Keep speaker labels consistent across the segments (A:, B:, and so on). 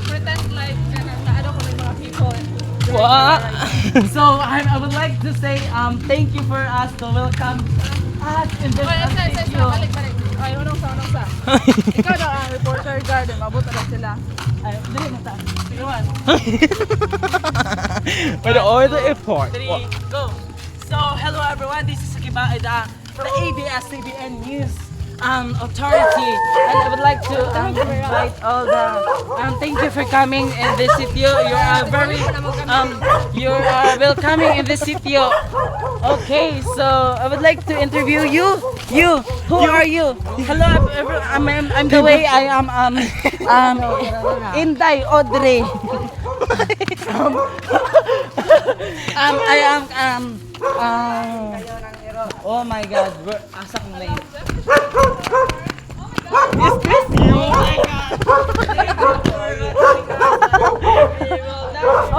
A: Pretend like naano ko ng mga people.
B: What?
C: So I would like to say thank you for us to welcome us in this studio.
A: Balik. Ay, unong sa. Ikaw daw ang reporter garden, mabuto na sila.
C: Ay, dali na ta. Sige man.
B: But all the airport.
C: 3, go. So hello everyone, this is Akiba, the ABS-CBN News Authority, and I would like to invite all the thank you for coming in this sitio. You are very you are welcoming in this sitio. Okay, so I would like to interview you. Who are you? Hello everyone. I'm the way I am Inday Audrey. I am oh my god, asak na yun. Is this you? Oh my god.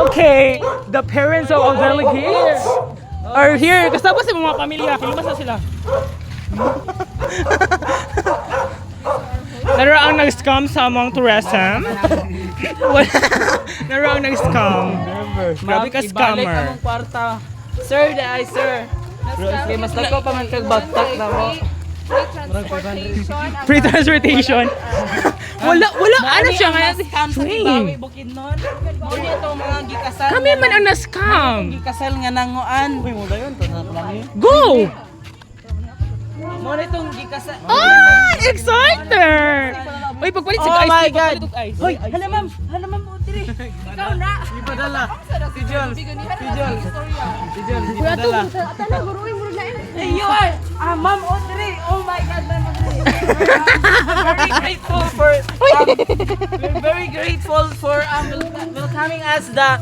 B: Okay, the parents of our delegates are here. Kasama sa mga pamilya. Kilmas na sila. Naraang nag-scam sa among tourism. Naraang nag-scam. Grabe ka
C: Ibalik
B: scammer.
C: among kwarta. Sir, sir. Okay, mas dako pa man kag bagtak na mo.
B: Free transportation. Wala, ano siya nga?
C: Scam sa
B: Train.
C: Bawi Bukidnon. Muli ito mga gikasal.
B: Kami man ang na-scam.
C: Gikasal nga nanguan. Uy, mo dayon to sa plani.
B: Go!
C: Muli itong gikasal.
B: Ah! Excited! Uy, pagpalit sa
C: Oh
B: ice.
C: my God!
B: Ice.
C: Hoy, hala ma'am, Udri. Ikaw na. Di padala. Si Jules. Ayun! Ma'am Audrey! Oh my God, Ma'am Audrey! We're very grateful for welcoming us the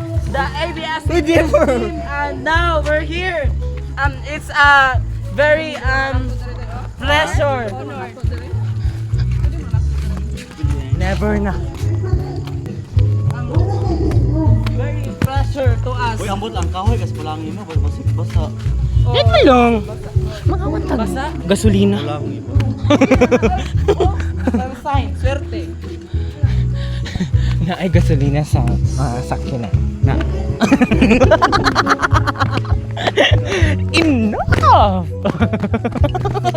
C: ABS team, and now we're here. It's a very pleasure.
B: Never na.
C: Very pleasure to us.
D: Uy, ambot ang kahoy kasi palangin mo, basig basa.
B: Wait mo lang. Makawantag.
C: Basta?
B: Gasolina.
D: Palangin mo.
C: Sign, swerte.
B: Na ay gasolina sa sakyan na. Enough!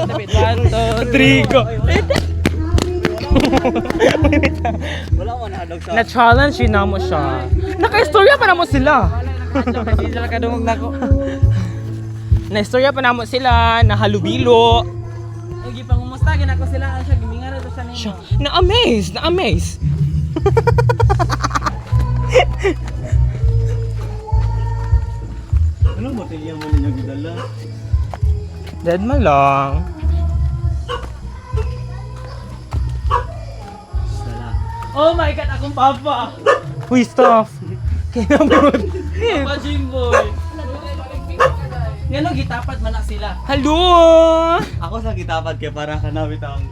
C: Dapat 1, 2, 3,
B: Trigo.
D: Wala mo nahadog sa...
B: Na-challenge yun na mo siya. Naka-istorya pa na mo sila.
C: Hindi sila kadungog na ko.
B: Na-istorya pa na mo sila, nahalubilo.
C: Ugi pang umusta ginako sila siya gimingan na to sa nimo.
B: Na-amaze.
D: Anong botelya mo ninyo gidala?
B: Dead man lang.
D: Sala.
C: Oh my god, akong papa.
B: Uy, stop. Kinamot.
C: Papa Jimboy. Ngano gitapat man na sila.
B: Hello!
D: Ako sa gitapad kay para kanawit ang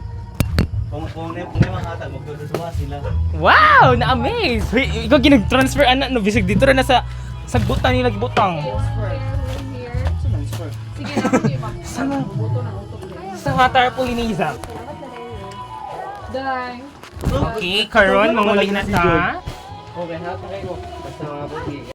D: kung may mga hatag magduduwa sila.
B: Wow! Na-amaze! Uy, ikaw ginag-transfer anak no bisig dito ra na sa sagbutan nila gibutang. Sa mga tarpauliniza. Okay, karon manguli na ta.
C: Okay, ha? Okay ko. Basta mga buti.